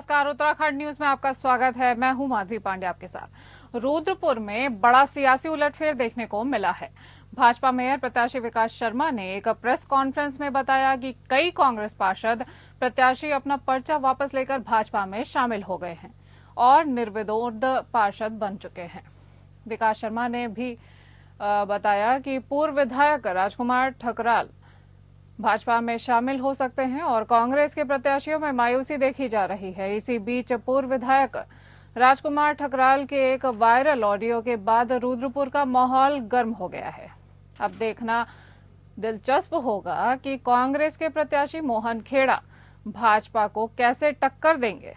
नमस्कार, उत्तराखंड न्यूज में आपका स्वागत है। मैं हूं माधवी पांडे आपके साथ। रुद्रपुर में बड़ा सियासी उलटफेर देखने को मिला है। भाजपा मेयर प्रत्याशी विकास शर्मा ने एक प्रेस कॉन्फ्रेंस में बताया कि कई कांग्रेस पार्षद प्रत्याशी अपना पर्चा वापस लेकर भाजपा में शामिल हो गए हैं और निर्विरोध पार्षद बन चुके हैं। विकास शर्मा ने भी बताया कि पूर्व विधायक राजकुमार ठकराल भाजपा में शामिल हो सकते हैं और कांग्रेस के प्रत्याशियों में मायूसी देखी जा रही है। इसी बीच पूर्व विधायक राजकुमार ठकराल के एक वायरल ऑडियो के बाद रुद्रपुर का माहौल गर्म हो गया है। अब देखना दिलचस्प होगा कि कांग्रेस के प्रत्याशी मोहन खेड़ा भाजपा को कैसे टक्कर देंगे।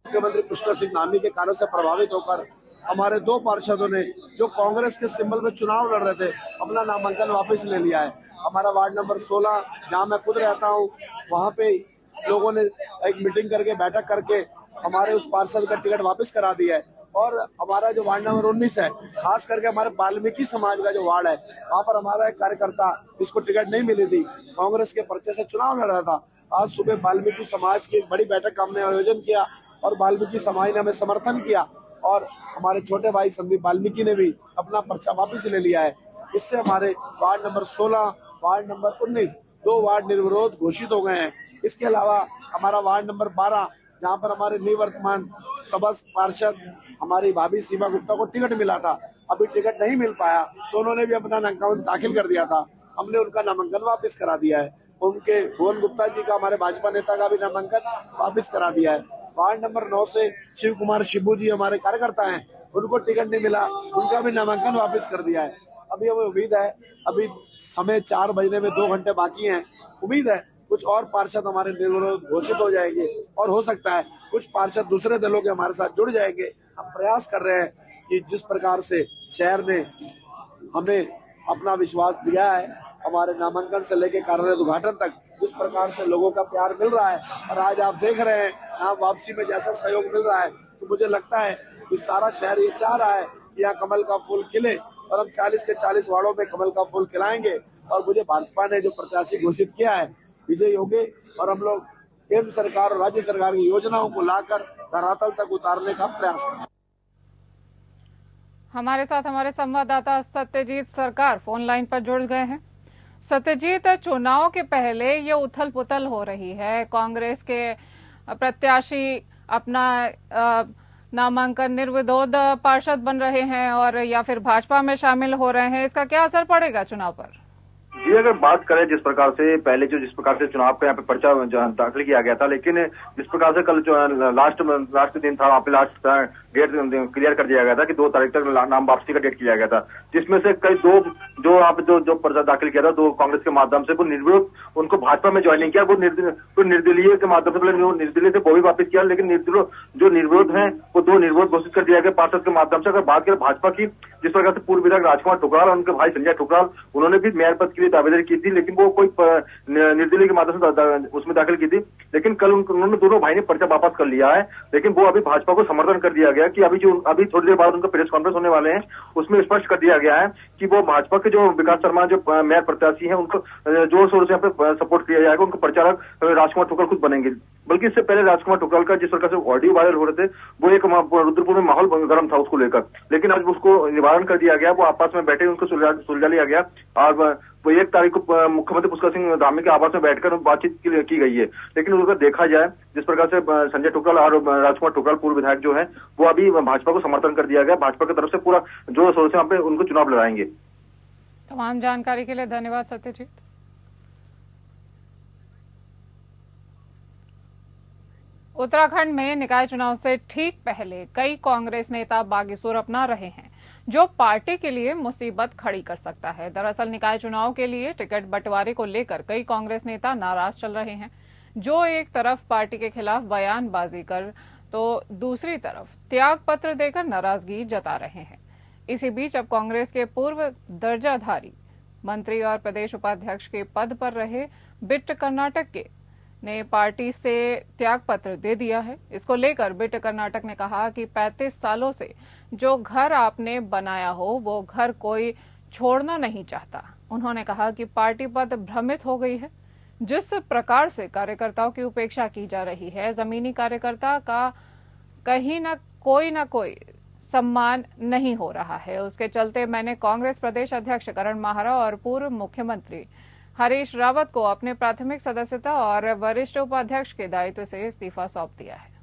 मुख्यमंत्री पुष्कर सिंह धामी के कार्यों से प्रभावित होकर हमारे दो पार्षदों ने जो कांग्रेस के सिंबल में चुनाव लड़ रहे थे अपना नामांकन वापस ले लिया है। हमारा वार्ड नंबर 16 जहां मैं खुद रहता हूं, वहां पे लोगों ने एक मीटिंग करके बैठक करके हमारे उस पार्षद का टिकट वापस करा दिया है। और हमारा जो वार्ड नंबर 19 है, खास करके हमारे वाल्मीकि समाज का जो वार्ड है, वहाँ पर हमारा एक कार्यकर्ता जिसको टिकट नहीं मिली थी, कांग्रेस के पर्चे से चुनाव लड़ रहा था। आज सुबह वाल्मीकि समाज की एक बड़ी बैठक का हमने आयोजन किया और वाल्मीकि समाज ने हमें समर्थन किया और हमारे छोटे भाई संदीप वाल्मीकि ने भी अपना पर्चा वापस ले लिया है। इससे हमारे वार्ड नंबर 16, वार्ड नंबर 19 दो वार्ड निर्विरोध घोषित हो गए हैं। इसके अलावा हमारा वार्ड नंबर 12 जहां पर हमारे निवर्तमान सभा पार्षद हमारी भाभी सीमा गुप्ता को टिकट मिला था, अभी टिकट नहीं मिल पाया तो उन्होंने भी अपना नामांकन दाखिल कर दिया था। हमने उनका नामांकन वापस करा दिया है। उनके भुवन गुप्ता जी का, हमारे भाजपा नेता का भी नामांकन वापस करा दिया है। वार्ड नंबर 9 से शिव कुमार शिबू जी हमारे कार्यकर्ता हैं, उनको टिकट नहीं मिला, उनका भी नामांकन वापस कर दिया है। अभी हमें उम्मीद है, अभी समय 4 बजने में 2 घंटे बाकी हैं, उम्मीद है कुछ और पार्षद हमारे निर्विरोध घोषित हो जाएंगे और हो सकता है कुछ पार्षद दूसरे दलों के हमारे साथ जुड़ जाएंगे। हम प्रयास कर रहे हैं कि जिस प्रकार से शहर ने हमें अपना विश्वास दिया है, हमारे नामांकन से लेकर कार्यालय उद्घाटन तक जिस प्रकार से लोगों का प्यार मिल रहा है और आज आप देख रहे हैं यहाँ वापसी में जैसा सहयोग मिल रहा है, तो मुझे लगता है कि सारा शहर ये चाह रहा है कि यहाँ कमल का फूल खिले और हम 40 के 40 वार्डों में कमल का फूल खिलाएंगे और मुझे भाजपा ने जो प्रत्याशी घोषित किया है विजयी होंगे और हम लोग केंद्र सरकार और राज्य सरकार की योजनाओं को लाकर धरातल तक उतारने का प्रयास करें। हमारे साथ हमारे संवाददाता सत्यजीत सरकार फोन लाइन पर जुड़ गए हैं। सत्यजीत, चुनाव के पहले ये उथल पुथल हो रही है, कांग्रेस के प्रत्याशी अपना नामांकन निर्विरोध पार्षद बन रहे हैं और या फिर भाजपा में शामिल हो रहे हैं, इसका क्या असर पड़ेगा चुनाव पर? जी, अगर बात करें जिस प्रकार से पहले जिस प्रकार से चुनाव का यहाँ पे पर्चा दाखिल किया गया था, लेकिन जिस प्रकार से कल लास्ट दिन था, वहाँ पे लास्ट डेट क्लियर कर दिया गया था कि 2 तारीख तक नाम वापसी का डेट किया गया था, जिसमें से कई जो पर्चा दाखिल किया था, 2 कांग्रेस के माध्यम से वो निर्विरोध उनको भाजपा में ज्वाइनिंग किया, वो निर्दलीय के माध्यम से निर्दलीय से वो भी वापस किया, लेकिन जो निर्विरोध है वो 2 निर्विरोध घोषित कर दिया गया पार्षद के माध्यम से। अगर बात करें भाजपा की, जिस प्रकार से पूर्व विधायक राजकुमार ठुकराल और उनके भाई संजय ठुकराल, उन्होंने भी मेयर पद के लिए दावेदारी की थी, लेकिन वो कोई निर्दलीय के माध्यम से उसमें दाखिल की थी, लेकिन कल उन्होंने दोनों भाई ने पर्चा वापस कर लिया है। लेकिन वो अभी भाजपा को समर्थन कर दिया गया कि अभी थोड़ी देर बाद उनका प्रेस कॉन्फ्रेंस होने वाले हैं, उसमें स्पष्ट कर दिया गया है कि वो भाजपा के जो विकास शर्मा जो मेयर प्रत्याशी हैं उनको जोर शोर से यहाँ पे सपोर्ट किया जाएगा, उनको प्रचारक राजकुमार ठुकराल खुद बनेंगे। बल्कि इससे पहले राजकुमार ठुकराल का जिस प्रकार से ऑडियो वायरल हो रहे थे, वो एक रुद्रपुर में माहौल गर्म था उसको लेकर, लेकिन आज उसको निवारण कर दिया गया, वो आपस में बैठे उनको सुलझा लिया गया और वो 1 तारीख को मुख्यमंत्री पुष्कर सिंह धामी के आवास में बैठकर बातचीत की गई है। लेकिन अगर देखा जाए जिस प्रकार से संजय ठुकराल और राजकुमार ठुकराल पूर्व विधायक जो है वो अभी भाजपा को समर्थन कर दिया गया, भाजपा की तरफ से पूरा जोर शोर से यहाँ पे उनको चुनाव लड़ाएंगे। तमाम जानकारी के लिए धन्यवाद सत्यजीत। उत्तराखंड में निकाय चुनाव से ठीक पहले कई कांग्रेस नेता बागीसुर अपना रहे हैं, जो पार्टी के लिए मुसीबत खड़ी कर सकता है। दरअसल निकाय चुनाव के लिए टिकट बंटवारे को लेकर कई कांग्रेस नेता नाराज चल रहे हैं, जो एक तरफ पार्टी के खिलाफ बयानबाजी कर तो दूसरी तरफ त्याग पत्र देकर नाराजगी जता रहे हैं। इसी बीच अब कांग्रेस के पूर्व दर्जाधारी मंत्री और प्रदेश उपाध्यक्ष के पद पर रहे बिट्ट कर्नाटक के ने पार्टी से त्याग पत्र दे दिया है। इसको लेकर बिट्ट कर्नाटक ने कहा कि 35 सालों से जो घर आपने बनाया हो वो घर कोई छोड़ना नहीं चाहता। उन्होंने कहा कि पार्टी पद भ्रमित हो गई है। जिस प्रकार से कार्यकर्ताओं की उपेक्षा की जा रही है, जमीनी कार्यकर्ता का कहीं ना कोई सम्मान नहीं हो रहा है। उसके चलते मैंने कांग्रेस प्रदेश अध्यक्ष करण माहरा और पूर्व मुख्यमंत्री हरीश रावत को अपने प्राथमिक सदस्यता और वरिष्ठ उपाध्यक्ष के दायित्व से इस्तीफा सौंप दिया है।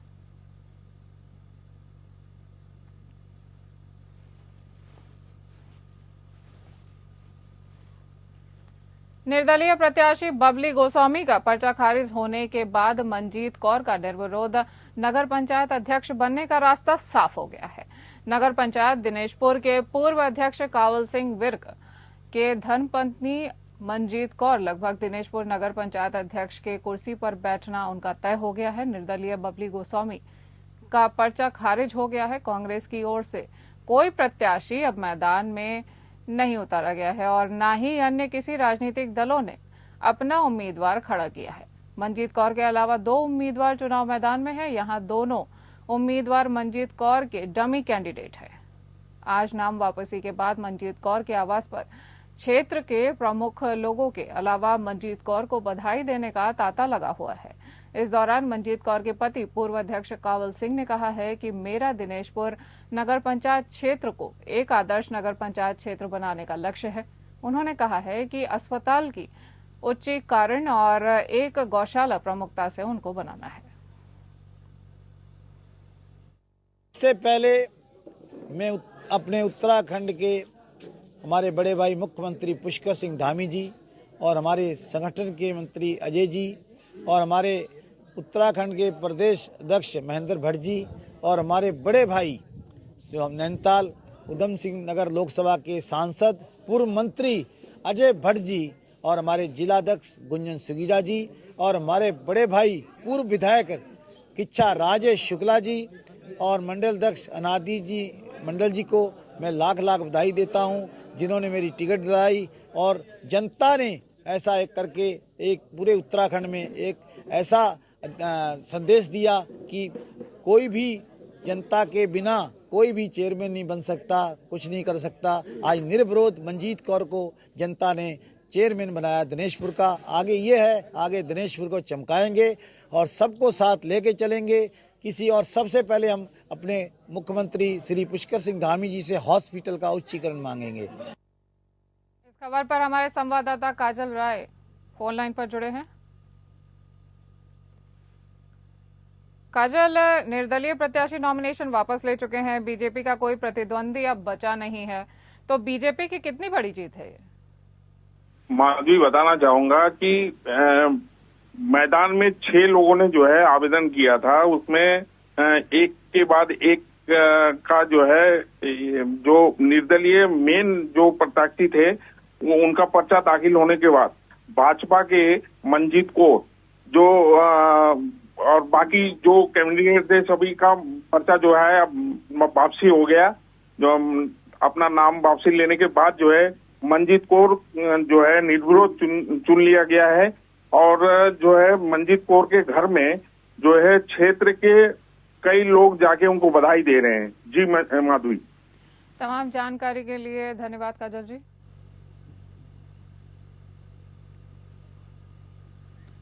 निर्दलीय प्रत्याशी बबली गोस्वामी का पर्चा खारिज होने के बाद मनजीत कौर का निर्विरोध नगर पंचायत अध्यक्ष बनने का रास्ता साफ हो गया है। नगर पंचायत दिनेशपुर के पूर्व अध्यक्ष कावल सिंह विर्क के धर्मपत्नी मनजीत कौर लगभग दिनेशपुर नगर पंचायत अध्यक्ष के कुर्सी पर बैठना उनका तय हो गया है। निर्दलीय बबली गोस्वामी का पर्चा खारिज हो गया है। कांग्रेस की ओर से कोई प्रत्याशी अब मैदान में नहीं उतारा गया है और न ही अन्य किसी राजनीतिक दलों ने अपना उम्मीदवार खड़ा किया है। मनजीत कौर के अलावा 2 उम्मीदवार चुनाव मैदान में है। यहां दोनों उम्मीदवार मनजीत कौर के डमी कैंडिडेट है। आज नाम वापसी के बाद मनजीत कौर के आवास पर क्षेत्र के प्रमुख लोगों के अलावा मनजीत कौर को बधाई देने का तांता लगा हुआ है। इस दौरान मनजीत कौर के पति पूर्व अध्यक्ष कावल सिंह ने कहा है कि मेरा दिनेशपुर नगर पंचायत क्षेत्र को एक आदर्श नगर पंचायत क्षेत्र बनाने का लक्ष्य है। उन्होंने कहा है कि अस्पताल की उच्चीकरण और एक गौशाला प्रमुखता से उनको बनाना है। इससे पहले मैं अपने उत्तराखंड के हमारे बड़े भाई मुख्यमंत्री पुष्कर सिंह धामी जी और हमारे संगठन के मंत्री अजय जी और हमारे उत्तराखंड के प्रदेश अध्यक्ष महेंद्र भट्ट जी और हमारे बड़े भाई नैनीताल उधम सिंह नगर लोकसभा के सांसद पूर्व मंत्री अजय भट्ट जी और हमारे जिलाध्यक्ष गुंजन सुगीजा जी और हमारे बड़े भाई पूर्व विधायक किच्छा राजेश शुक्ला जी और मंडल अध्यक्ष अनादि जी मंडल जी को मैं लाख लाख बधाई देता हूं, जिन्होंने मेरी टिकट दिलाई और जनता ने ऐसा एक करके एक पूरे उत्तराखंड में एक ऐसा संदेश दिया कि कोई भी जनता के बिना कोई भी चेयरमैन नहीं बन सकता, कुछ नहीं कर सकता। आज निर्विरोध मनजीत कौर को जनता ने चेयरमैन बनाया दिनेशपुर का। आगे ये है, आगे दिनेशपुर को चमकाएंगे और सबको साथ लेके चलेंगे। किसी और सबसे पहले हम अपने मुख्यमंत्री श्री पुष्कर सिंह धामी जी से हॉस्पिटल का उच्चीकरण मांगेंगे। इस खबर पर हमारे संवाददाता काजल राय फोन लाइन पर जुड़े हैं। काजल, निर्दलीय प्रत्याशी नॉमिनेशन वापस ले चुके हैं। बीजेपी का कोई प्रतिद्वंदी अब बचा नहीं है, तो बीजेपी की कितनी बड़ी जीत है ये? माधवी, बताना चाहूंगा कि मैदान में 6 लोगों ने जो है आवेदन किया था, उसमें एक के बाद एक का जो है जो निर्दलीय मेन जो प्रत्याशी थे उनका पर्चा दाखिल होने के बाद भाजपा के मनजीत कौर जो और बाकी जो कैंडिडेट थे सभी का पर्चा जो है अब वापसी हो गया। जो अपना नाम वापसी लेने के बाद जो है मनजीत कौर जो है निर्विरोध चुन लिया गया है और जो है मनजीत कौर के घर में जो है क्षेत्र के कई लोग जाके उनको बधाई दे रहे हैं। जी माधवी, तमाम जानकारी के लिए धन्यवाद काजल जी।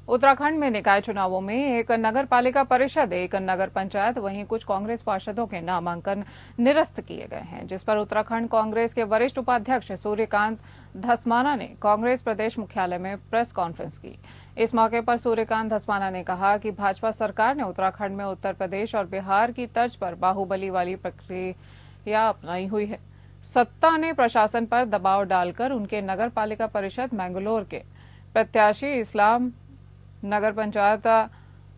उत्तराखंड में निकाय चुनावों में एक नगर पालिका परिषद, एक नगर पंचायत, वहीं कुछ कांग्रेस पार्षदों के नामांकन निरस्त किए गए हैं, जिस पर उत्तराखंड कांग्रेस के वरिष्ठ उपाध्यक्ष सूर्यकांत धस्माना ने कांग्रेस प्रदेश मुख्यालय में प्रेस कॉन्फ्रेंस की। इस मौके पर सूर्यकांत धस्माना ने कहा कि भाजपा सरकार ने उत्तराखंड में उत्तर प्रदेश और बिहार की तर्ज पर बाहुबली वाली प्रक्रिया अपनाई हुई है। सत्ता ने प्रशासन पर दबाव डालकर उनके नगर पालिका परिषद मैंगलोर के प्रत्याशी इस्लाम नगर पंचायत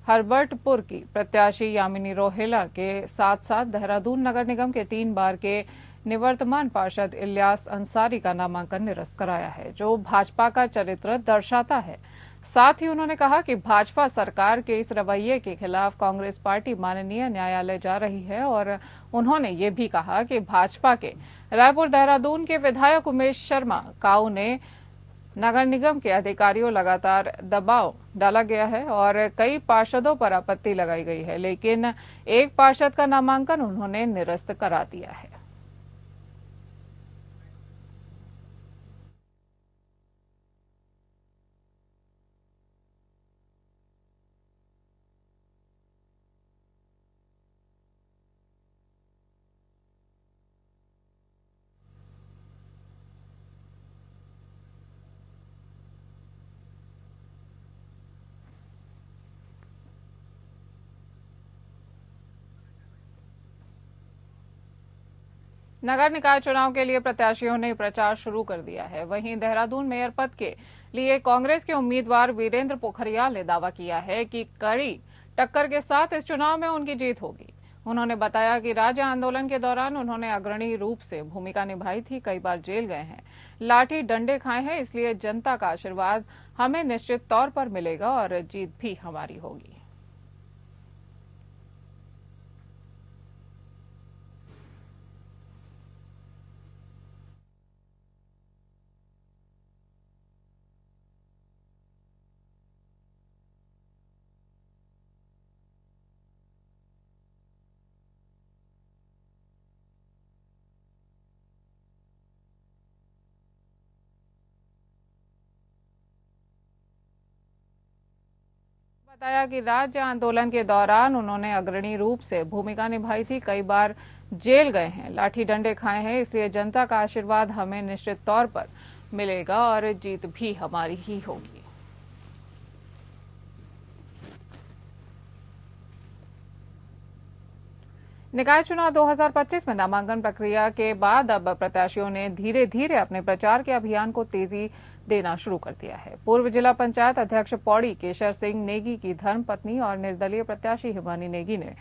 हरबर्टपुर की प्रत्याशी यामिनी रोहेला के साथ साथ देहरादून नगर निगम के 3 बार के निवर्तमान पार्षद इलियास अंसारी का नामांकन निरस्त कराया है, जो भाजपा का चरित्र दर्शाता है। साथ ही उन्होंने कहा कि भाजपा सरकार के इस रवैये के खिलाफ कांग्रेस पार्टी माननीय न्यायालय जा रही है और उन्होंने ये भी कहा कि भाजपा के रायपुर देहरादून के विधायक उमेश शर्मा काऊ ने नगर निगम के अधिकारियों लगातार दबाव डाला गया है और कई पार्षदों पर आपत्ति लगाई गई है, लेकिन एक पार्षद का नामांकन उन्होंने निरस्त करा दिया है। नगर निकाय चुनाव के लिए प्रत्याशियों ने प्रचार शुरू कर दिया है। वहीं देहरादून मेयर पद के लिए कांग्रेस के उम्मीदवार वीरेंद्र पोखरियाल ने दावा किया है कि कड़ी टक्कर के साथ इस चुनाव में उनकी जीत होगी। उन्होंने बताया कि राज्य आंदोलन के दौरान उन्होंने अग्रणी रूप से भूमिका निभाई थी, कई बार जेल गए हैं, लाठी डंडे खाए हैं, इसलिए जनता का आशीर्वाद हमें निश्चित तौर पर मिलेगा और जीत भी हमारी होगी। बताया कि राज्य आंदोलन के दौरान उन्होंने अग्रणी रूप से भूमिका निभाई थी, कई बार जेल गए हैं, लाठी डंडे खाए हैं, इसलिए जनता का आशीर्वाद हमें निश्चित तौर पर मिलेगा और जीत भी हमारी ही होगी। निकाय चुनाव 2025 में नामांकन प्रक्रिया के बाद अब प्रत्याशियों ने धीरे धीरे अपने प्रचार के अभियान को तेजी देना शुरू कर दिया है। पूर्व जिला पंचायत अध्यक्ष पौड़ी केशर सिंह नेगी की धर्मपत्नी और निर्दलीय प्रत्याशी हिमानी नेगी ने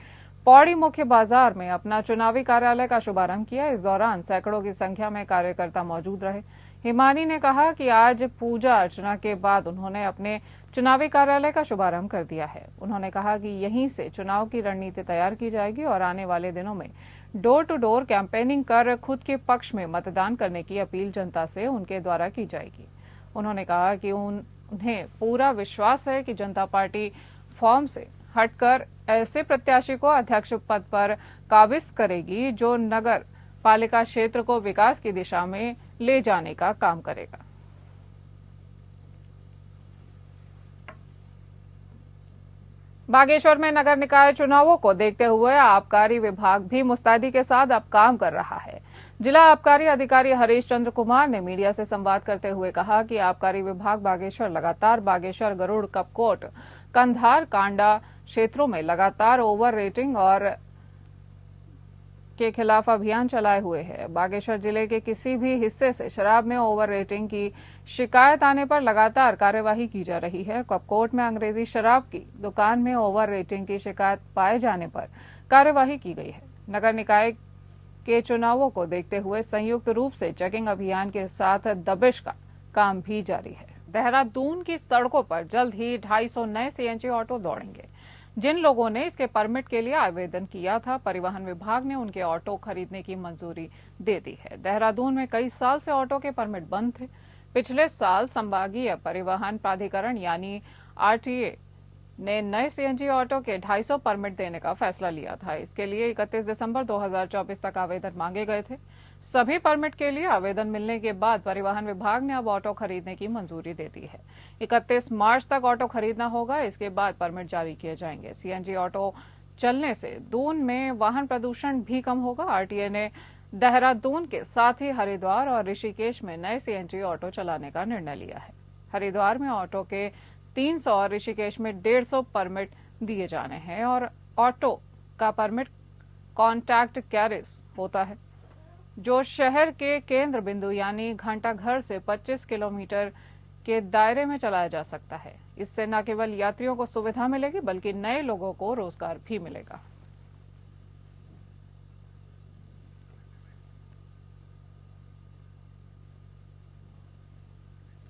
पौड़ी मुख्य बाजार में अपना चुनावी कार्यालय का शुभारंभ किया। इस दौरान सैकड़ों की संख्या में कार्यकर्ता मौजूद रहे। हिमानी ने कहा कि आज पूजा अर्चना के बाद उन्होंने अपने चुनावी कार्यालय का शुभारंभ कर दिया है। उन्होंने कहा कि यहीं से चुनाव की रणनीति तैयार की जाएगी और आने वाले दिनों में डोर टू डोर कैंपेनिंग कर खुद के पक्ष में मतदान करने की अपील जनता से उनके द्वारा की जाएगी। उन्होंने कहा कि उन्हें पूरा विश्वास है कि जनता पार्टी फॉर्म से हटकर ऐसे प्रत्याशी को अध्यक्ष पद पर काबिज करेगी जो नगर पालिका क्षेत्र को विकास की दिशा में ले जाने का काम करेगा। बागेश्वर में नगर निकाय चुनावों को देखते हुए आबकारी विभाग भी मुस्तैदी के साथ अब काम कर रहा है। जिला आबकारी अधिकारी हरीश चंद्र कुमार ने मीडिया से संवाद करते हुए कहा कि आबकारी विभाग बागेश्वर लगातार बागेश्वर, गरुड़, कपकोट, कंधार, कांडा क्षेत्रों में लगातार ओवर रेटिंग और के खिलाफ अभियान चलाए हुए है। बागेश्वर जिले के किसी भी हिस्से से शराब में ओवर रेटिंग की शिकायत आने पर लगातार कार्यवाही की जा रही है। कपकोट में अंग्रेजी शराब की दुकान में ओवर रेटिंग की शिकायत पाए जाने पर कार्यवाही की गई है। नगर निकाय के चुनावों को देखते हुए संयुक्त रूप से चेकिंग अभियान के साथ दबिश का काम भी जारी है। देहरादून की सड़कों पर जल्द ही 250 नए सीएनजी ऑटो दौड़ेंगे। जिन लोगों ने इसके परमिट के लिए आवेदन किया था, परिवहन विभाग ने उनके ऑटो खरीदने की मंजूरी दे दी है। देहरादून में कई साल से ऑटो के परमिट बंद थे। पिछले साल संभागीय परिवहन प्राधिकरण यानी आरटीए ने नए सीएनजी ऑटो के 250 परमिट देने का फैसला लिया था। इसके लिए 31 दिसंबर 2024 तक आवेदन मांगे गए थे। सभी परमिट के लिए आवेदन मिलने के बाद परिवहन विभाग ने अब ऑटो खरीदने की मंजूरी दे दी है। 31 मार्च तक ऑटो खरीदना होगा, इसके बाद परमिट जारी किए जाएंगे। सीएनजी ऑटो चलने से दून में वाहन प्रदूषण भी कम होगा। आरटीए ने देहरादून के साथ ही हरिद्वार और ऋषिकेश में नए सीएनजी ऑटो चलाने का निर्णय लिया है। हरिद्वार में ऑटो के 300 और ऋषिकेश में 150 परमिट दिए जाने हैं और ऑटो का परमिट कॉन्टैक्ट कैरिज होता है, जो शहर के केंद्र बिंदु यानी घंटाघर से 25 किलोमीटर के दायरे में चलाया जा सकता है। इससे न केवल यात्रियों को सुविधा मिलेगी बल्कि नए लोगों को रोजगार भी मिलेगा।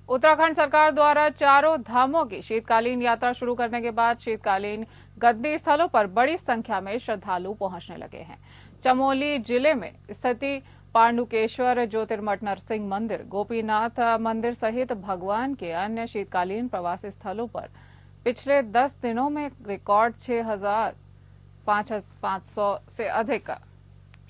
उत्तराखंड सरकार द्वारा चारों धामों की शीतकालीन यात्रा शुरू करने के बाद शीतकालीन गद्दी स्थलों पर बड़ी संख्या में श्रद्धालु पहुंचने लगे हैं। चमोली जिले में स्थिति पांडुकेश्वर ज्योतिर्मठ नरसिंह मंदिर, गोपीनाथ मंदिर सहित भगवान के अन्य शीतकालीन प्रवासी स्थलों पर पिछले 10 दिनों में रिकॉर्ड 6,500 से अधिक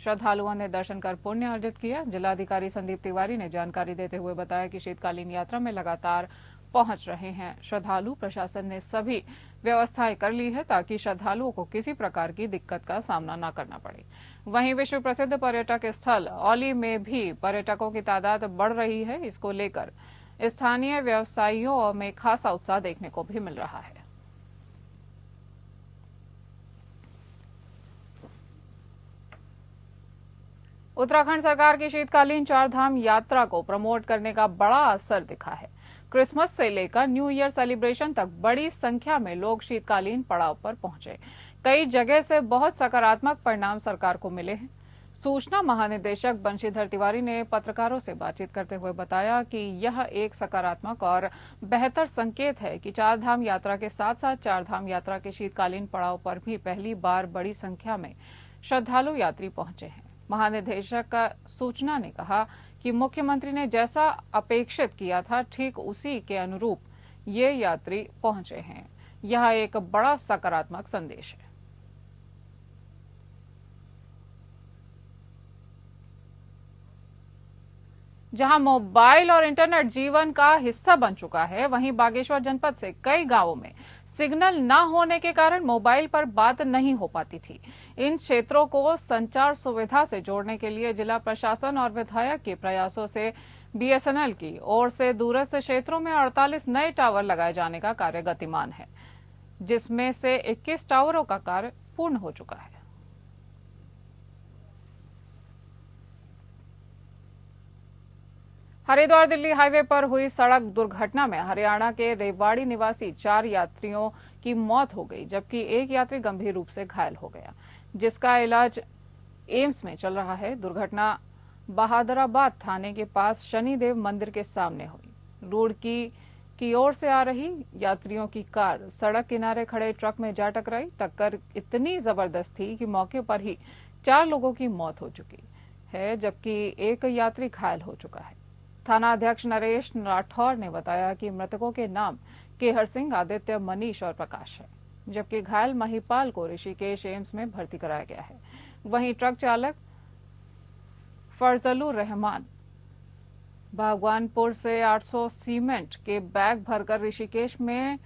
श्रद्धालुओं ने दर्शन कर पुण्य अर्जित किया। जिलाधिकारी संदीप तिवारी ने जानकारी देते हुए बताया कि शीतकालीन यात्रा में लगातार पहुंच रहे हैं श्रद्धालु। प्रशासन ने सभी व्यवस्थाएं कर ली है ताकि श्रद्धालुओं को किसी प्रकार की दिक्कत का सामना न करना पड़े। वहीं विश्व प्रसिद्ध पर्यटक स्थल औली में भी पर्यटकों की तादाद बढ़ रही है। इसको लेकर स्थानीय व्यवसायियों में खासा उत्साह देखने को भी मिल रहा है। उत्तराखंड सरकार की शीतकालीन चारधाम यात्रा को प्रमोट करने का बड़ा असर दिखा है। क्रिसमस से लेकर न्यू ईयर सेलिब्रेशन तक बड़ी संख्या में लोग शीतकालीन पड़ाव पर पहुंचे। कई जगह से बहुत सकारात्मक परिणाम सरकार को मिले हैं। सूचना महानिदेशक बंशीधर तिवारी ने पत्रकारों से बातचीत करते हुए बताया कि यह एक सकारात्मक और बेहतर संकेत है कि चारधाम यात्रा के साथ साथ चारधाम यात्रा के शीतकालीन पड़ाव पर भी पहली बार बड़ी संख्या में श्रद्धालु यात्री पहुंचे हैं। महानिदेशक सूचना ने कहा कि मुख्यमंत्री ने जैसा अपेक्षित किया था ठीक उसी के अनुरूप ये यात्री पहुंचे हैं। यह एक बड़ा सकारात्मक संदेश है। जहां मोबाइल और इंटरनेट जीवन का हिस्सा बन चुका है, वहीं बागेश्वर जनपद से कई गांवों में सिग्नल न होने के कारण मोबाइल पर बात नहीं हो पाती थी। इन क्षेत्रों को संचार सुविधा से जोड़ने के लिए जिला प्रशासन और विधायक के प्रयासों से बीएसएनएल की ओर से दूरस्थ क्षेत्रों में 48 नए टावर लगाए जाने का कार्य गतिमान है, जिसमें से 21 टावरों का कार्य पूर्ण हो चुका है। हरिद्वार दिल्ली हाईवे पर हुई सड़क दुर्घटना में हरियाणा के रेवाड़ी निवासी 4 यात्रियों की मौत हो गई, जबकि एक यात्री गंभीर रूप से घायल हो गया, जिसका इलाज एम्स में चल रहा है। दुर्घटना बहादुराबाद थाने के पास शनिदेव मंदिर के सामने हुई। रुड़की की ओर से आ रही यात्रियों की कार सड़क किनारे खड़े ट्रक में जा टकराई। टक्कर इतनी जबरदस्त थी कि मौके पर ही 4 लोगों की मौत हो चुकी है, जबकि एक यात्री घायल हो चुका है। थाना अध्यक्ष नरेश राठौर ने बताया कि मृतकों के नाम केहर सिंह, आदित्य, मनीष और प्रकाश है, जबकि घायल महिपाल को ऋषिकेश एम्स में भर्ती कराया गया है। वहीं ट्रक चालक फरजलुर रहमान भगवानपुर से 800 सीमेंट के बैग भरकर ऋषिकेश में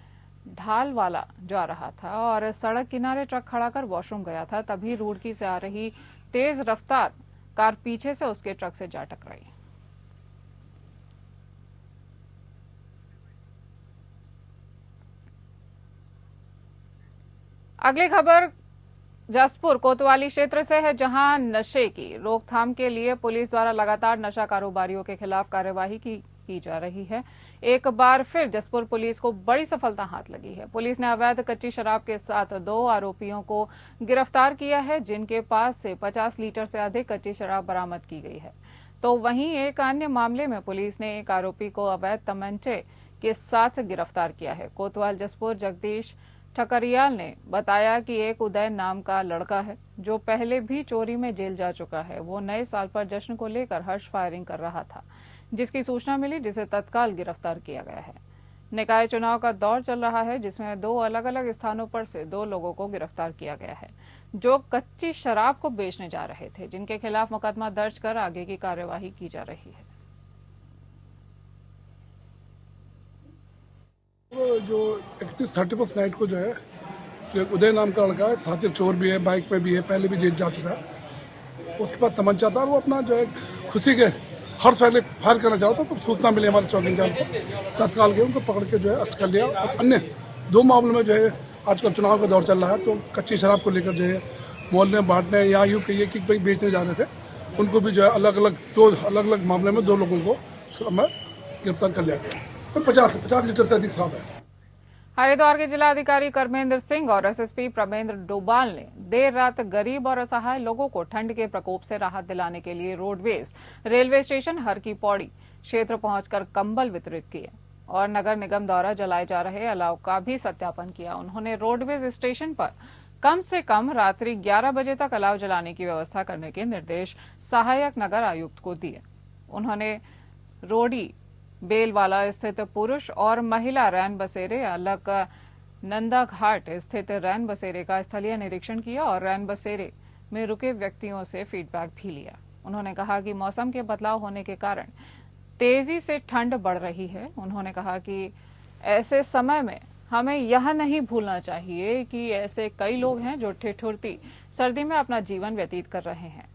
ढालवाला जा रहा था और सड़क किनारे ट्रक खड़ा कर वॉशरूम गया था। तभी रुड़की से आ रही तेज रफ्तार कार पीछे से उसके ट्रक से जा टकराई। अगली खबर जसपुर कोतवाली क्षेत्र से है, जहां नशे की रोकथाम के लिए पुलिस द्वारा लगातार नशा कारोबारियों के खिलाफ कार्यवाही की जा रही है। एक बार फिर जसपुर पुलिस को बड़ी सफलता हाथ लगी है। पुलिस ने अवैध कच्ची शराब के साथ 2 आरोपियों को गिरफ्तार किया है, जिनके पास से 50 लीटर से अधिक कच्ची शराब बरामद की गई है। तो वहीं एक अन्य मामले में पुलिस ने एक आरोपी को अवैध तमंचे के साथ गिरफ्तार किया है। कोतवाल जसपुर जगदीश ठकरियाल ने बताया कि एक उदय नाम का लड़का है, जो पहले भी चोरी में जेल जा चुका है। वो नए साल पर जश्न को लेकर हर्ष फायरिंग कर रहा था, जिसकी सूचना मिली, जिसे तत्काल गिरफ्तार किया गया है। निकाय चुनाव का दौर चल रहा है, जिसमें 2 अलग-अलग स्थानों पर से 2 लोगों को गिरफ्तार किया गया है, जो कच्ची शराब को बेचने जा रहे थे, जिनके खिलाफ मुकदमा दर्ज कर आगे की कार्यवाही की जा रही है। जो 31 नाइट को जो है एक उदय नाम का लड़का है, साथ ही चोर भी है, बाइक पे भी है, पहले भी जेल जा चुका है। उसके पास तमंचा था, वो अपना जो है खुशी के हर्ष पहले फायर करना चाहा था, तो सूचना मिली हमारे चौकी इंचार्ज को, तत्काल गए उनको पकड़ के जो है अरेस्ट कर लिया। और अन्य 2 मामलों में जो है आजकल चुनाव का दौर चल रहा है, तो कच्ची शराब को लेकर जो है मोहल्ले में बांटने या यूँ कहिए कि भाई बेचने जा रहे थे, उनको भी जो है अलग अलग मामले में 2 लोगों को गिरफ्तार कर लिया गया। 50 लीटर से अधिक शराब है। हरिद्वार के जिलाधिकारी कर्मेंद्र सिंह और एसएसपी प्रमेंद्र डोभाल ने देर रात गरीब और असहाय लोगों को ठंड के प्रकोप से राहत दिलाने के लिए रोडवेज रेलवे स्टेशन हर की पौड़ी क्षेत्र पहुंचकर कंबल वितरित किए और नगर निगम द्वारा जलाए जा रहे अलाव का भी सत्यापन किया। उन्होंने रोडवेज स्टेशन पर कम से कम रात्रि 11 बजे तक अलाव जलाने की व्यवस्था करने के निर्देश सहायक नगर आयुक्त को दिए। उन्होंने रोडी बेलवाला स्थित पुरुष और महिला रैन बसेरे, अलग नंदा घाट स्थित रैन बसेरे का स्थलीय निरीक्षण किया और रैन बसेरे में रुके व्यक्तियों से फीडबैक भी लिया। उन्होंने कहा कि मौसम के बदलाव होने के कारण तेजी से ठंड बढ़ रही है। उन्होंने कहा कि ऐसे समय में हमें यह नहीं भूलना चाहिए कि ऐसे कई लोग हैं जो ठिठुरती सर्दी में अपना जीवन व्यतीत कर रहे हैं।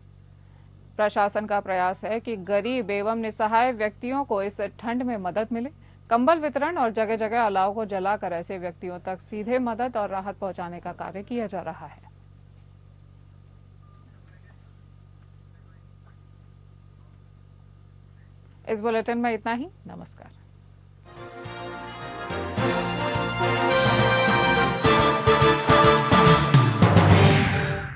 प्रशासन का प्रयास है कि गरीब एवं निसहाय व्यक्तियों को इस ठंड में मदद मिले। कंबल वितरण और जगह जगह अलाव को जलाकर ऐसे व्यक्तियों तक सीधे मदद और राहत पहुंचाने का कार्य किया जा रहा है। इस बुलेटिन में इतना ही। नमस्कार।